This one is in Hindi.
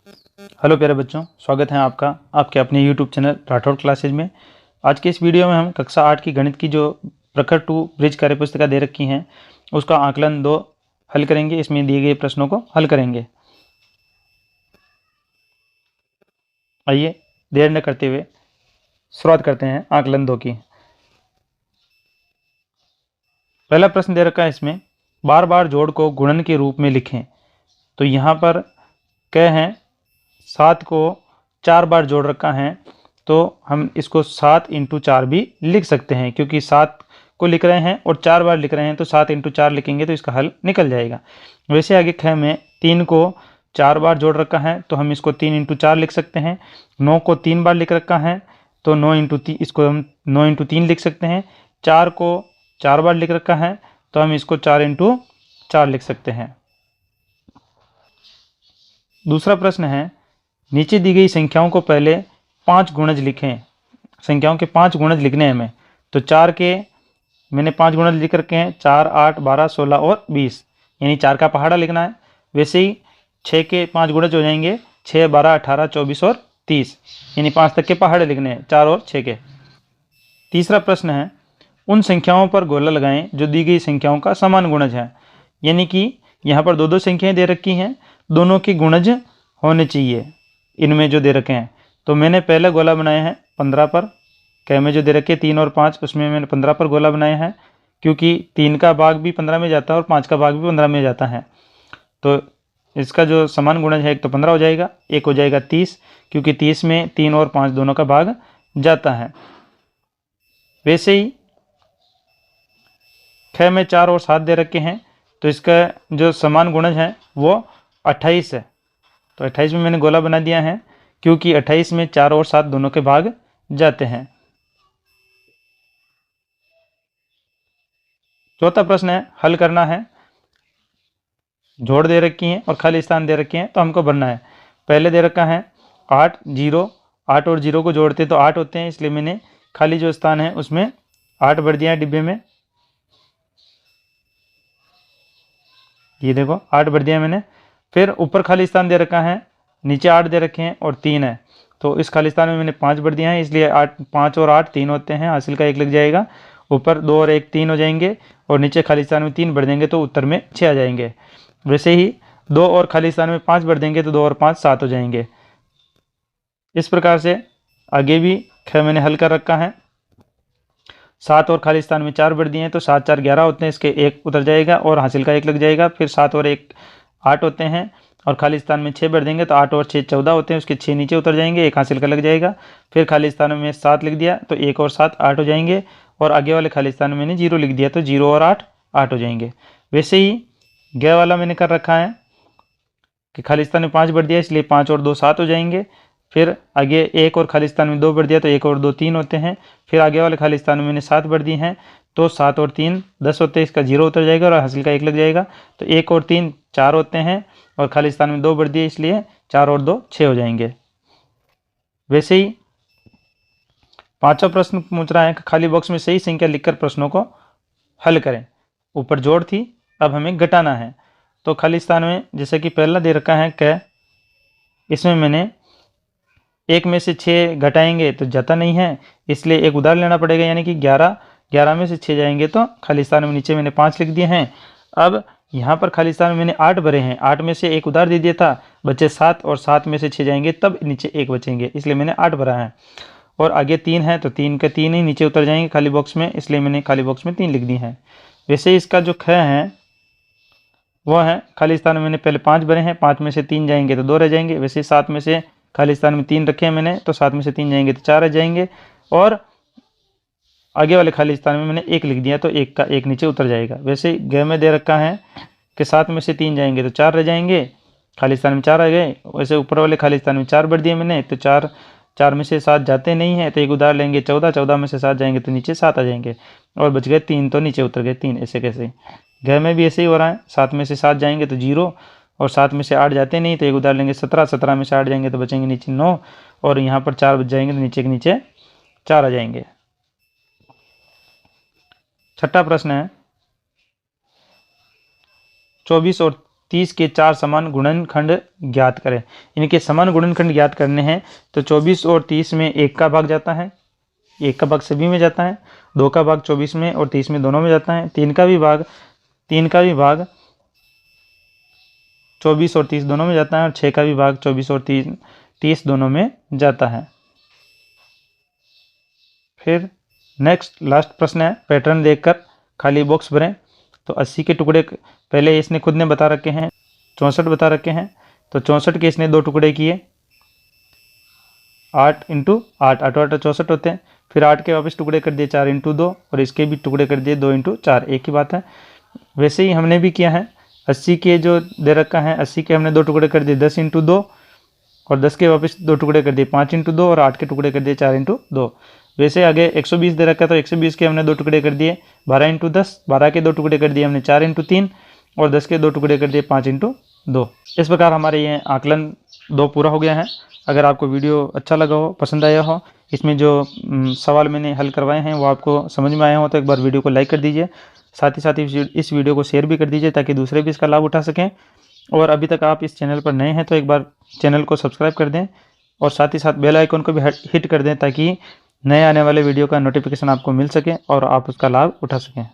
हेलो प्यारे बच्चों, स्वागत है आपका आपके अपने यूट्यूब चैनल राठौड़ क्लासेज में। आज के इस वीडियो में हम कक्षा 8 की गणित की जो प्रखर 2 ब्रिज कार्य पुस्तिका दे रखी हैं उसका आकलन 2 हल करेंगे। इसमें दिए गए प्रश्नों को हल करेंगे। आइए देर न करते हुए शुरुआत करते हैं आकलन 2 की। पहला प्रश्न दे रखा है, इसमें बार बार जोड़ को गुणन के रूप में लिखें। तो यहाँ पर क्या है, 7 को 4 बार जोड़ रखा है, तो हम इसको 7 × 4 भी लिख सकते हैं, क्योंकि 7 को लिख रहे हैं और 4 बार लिख रहे हैं, तो 7 × 4 लिखेंगे तो इसका हल निकल जाएगा। वैसे आगे ख में 3 को 4 बार जोड़ रखा है, तो हम इसको 3 × 4 लिख सकते हैं। 9 को 3 बार लिख रखा है, तो 9 × 3 इसको हम 9 × 3 लिख सकते हैं। 4 को 4 बार लिख रखा है, तो हम इसको 4 × 4 लिख सकते हैं। दूसरा प्रश्न है, नीचे दी गई संख्याओं को पहले 5 गुणज लिखें। संख्याओं के 5 गुणज लिखने हैं हमें। तो 4 के मैंने 5 गुणज लिख रखे हैं, 4, 8, 12, 16 और 20, यानी 4 का पहाड़ा लिखना है। वैसे ही 6 के 5 गुणज हो जाएंगे, 6, 12, 18, 24 और 30, यानी 5 तक के पहाड़े लिखने हैं, 4 और 6 के। तीसरा प्रश्न है, उन संख्याओं पर गोला लगाएं जो दी गई संख्याओं का समान गुणज है। यानी कि यहाँ पर 2 संख्याएं दे रखी हैं, दोनों के गुणज होने चाहिए इनमें जो दे रखे हैं। तो मैंने पहले गोला बनाया है 15 पर। कै में जो दे रखे 3 और 5, उसमें मैंने 15 पर गोला बनाया है, क्योंकि 3 का भाग भी 15 में जाता है और 5 का भाग भी 15 में जाता है। तो इसका जो समान गुणज है, एक तो 15 हो जाएगा, एक हो जाएगा 30, क्योंकि 30 में 3 और 5 दोनों का भाग जाता है। वैसे ही ख में 4 और 7 दे रखे हैं, तो इसका जो समान गुणज है वो 28 है। तो 28 में मैंने गोला बना दिया है, क्योंकि 28 में 4 और 7 दोनों के भाग जाते हैं। चौथा प्रश्न है, हल करना है। जोड़ दे रखी हैं और खाली स्थान दे रखे हैं, तो हमको भरना है। पहले दे रखा है 8, 0, 8 और 0 को जोड़ते तो 8 होते हैं, इसलिए मैंने खाली जो स्थान है उसमें 8 भर दिया है डिब्बे में। ये देखो 8 भर दिया मैंने। फिर ऊपर खाली स्थान दे रखा है, नीचे 8 दे रखे हैं और 3 है, तो इस खाली स्थान में मैंने 5 भर दिया है, इसलिए 8, 5 और 8 3 होते हैं, हासिल का 1 लग जाएगा। ऊपर 2 और 1 3 हो जाएंगे, और नीचे खाली स्थान में 3 भर देंगे तो उत्तर में 6 आ जाएंगे। वैसे ही 2 और खाली स्थान में 5 भर देंगे तो 2 और 5 7 हो जाएंगे। इस प्रकार से आगे भी मैंने हल कर रखा है। 7 और खाली स्थान में 4 भर दिए हैं, तो 7, 4, 11 होते हैं, इसके 1 उतर जाएगा और हासिल का 1 लग जाएगा। फिर 7 और 1 8 होते हैं, और खाली स्थान में 6 भर देंगे तो 8 और 6 14 होते हैं, उसके 6 नीचे उतर जाएंगे, 1 हासिल का लग जाएगा। फिर खाली स्थान में 7 लिख दिया, तो 1 और 7 8 हो जाएंगे, और आगे वाले खाली स्थान में मैंने 0 लिख दिया, तो 0 और 8 8 हो जाएंगे। वैसे ही ग वाला मैंने कर रखा है कि खाली स्थान में 5 भर दिया, इसलिए 5 और 2 7 हो जाएंगे। फिर आगे 1 और खाली स्थान में 2 भर दिया, तो 1 और 2 3 होते हैं। फिर आगे वाले खाली स्थान में मैंने 7 भर दी हैं, तो 7 और 3 10 होते हैं, इसका 0 उतर जाएगा और हासिल का 1 लग जाएगा। तो 1 और 3 4 होते हैं, और खाली स्थान में 2 भर दिए, इसलिए 4 और 2 6 हो जाएंगे। वैसे ही 5वां प्रश्न पूछ रहा है कि खाली बॉक्स में सही संख्या लिखकर प्रश्नों को हल करें। ऊपर जोड़ थी, अब हमें घटाना है। तो खाली स्थान में जैसे कि पहला दे रखा है क, इसमें मैंने 1 में से 6 घटाएंगे तो जाता नहीं है, इसलिए एक उधार लेना पड़ेगा, यानी कि 11 में से 6 जाएंगे तो खाली स्थान में नीचे मैंने 5 लिख दिए हैं। अब यहाँ पर खाली स्थान में मैंने 8 भरे हैं, 8 में से 1 उधार दे दिया था, बचे 7, और 7 में से 6 जाएंगे तब नीचे 1 बचेंगे, इसलिए मैंने 8 भरा है। और आगे 3 है, तो 3 के 3 ही नीचे उतर जाएंगे खाली बॉक्स में, इसलिए मैंने खाली बॉक्स में 3 लिख दी हैं। वैसे इसका जो ख है वो है, खाली स्थान में मैंने पहले 5 भरे हैं, 5 में से 3 जाएंगे तो 2 रह जाएंगे। वैसे 7 में से खाली स्थान में 3 रखे हैं मैंने, तो 7 में से 3 जाएंगे तो 4 रह जाएंगे, और आगे वाले खाली स्थान में मैंने 1 लिख दिया, तो 1 का 1 नीचे उतर जाएगा। वैसे ग में दे रखा है कि 7 में से 3 जाएंगे तो 4 रह जाएंगे, खाली स्थान में 4 आ गए। वैसे ऊपर वाले खाली स्थान में 4 भर दिए मैंने, तो 4 में से 7 जाते नहीं हैं, तो एक उधार लेंगे 14, 14 में से 7 जाएंगे तो नीचे 7 आ जाएंगे, और बच गए 3, तो नीचे उतर गए 3। ऐसे कैसे ग में भी ऐसे ही हो रहा है, 7 में से 7 जाएंगे तो 0, और 7 में से 8 जाते नहीं, तो एक उधार लेंगे 17, 17 में से 8 जाएंगे तो बचेंगे नीचे 9, और यहाँ पर 4 बच जाएंगे तो नीचे के नीचे 4 आ जाएंगे। छठा प्रश्न है, 24 और 30 के 4 समान गुणनखंड ज्ञात करें। इनके समान गुणनखंड ज्ञात करने हैं तो 24 और 30 में 1 का भाग जाता है, 1 का भाग सभी में जाता है, 2 का भाग 24 में और 30 में दोनों में जाता है, 3 का भी भाग 24 और 30 दोनों में जाता है और 6 का भी भाग 24 और 30 दोनों में जाता है। फिर नेक्स्ट लास्ट प्रश्न है, पैटर्न देखकर खाली बॉक्स भरें। तो 80 के टुकड़े पहले इसने खुद ने बता रखे हैं, 64 बता रखे हैं, तो 64 के इसने 2 टुकड़े किए, 8 × 8, 8 8 64 होते हैं। फिर 8 के वापस टुकड़े कर दिए 4 × 2 और इसके भी टुकड़े कर दिए 2 × 4, एक ही बात है। वैसे ही हमने भी किया है, 80 के जो दे रखा है 80 के हमने 2 टुकड़े कर दिए 10 × 2 और 10 के वापस 2 टुकड़े कर दिए 5 × 2 और 8 के टुकड़े कर दिए 4 × 2। वैसे आगे 120 दे रखा है तो 120 के हमने 2 टुकड़े कर दिए 12 × 10, 12 के 2 टुकड़े कर दिए हमने 4 × 3 और 10 के 2 टुकड़े कर दिए 5 × 2। इस प्रकार हमारे ये आकलन 2 पूरा हो गया है। अगर आपको वीडियो अच्छा लगा हो, पसंद आया हो, इसमें जो सवाल मैंने हल करवाए हैं वो आपको समझ में आया हो तो एक बार वीडियो को लाइक कर दीजिए, साथ ही इस वीडियो को शेयर भी कर दीजिए ताकि दूसरे भी इसका लाभ उठा सकें। और अभी तक आप इस चैनल पर नए हैं तो एक बार चैनल को सब्सक्राइब कर दें और साथ ही साथ बेल आइकन को भी हिट कर दें ताकि नए आने वाले वीडियो का नोटिफिकेशन आपको मिल सके और आप उसका लाभ उठा सकें।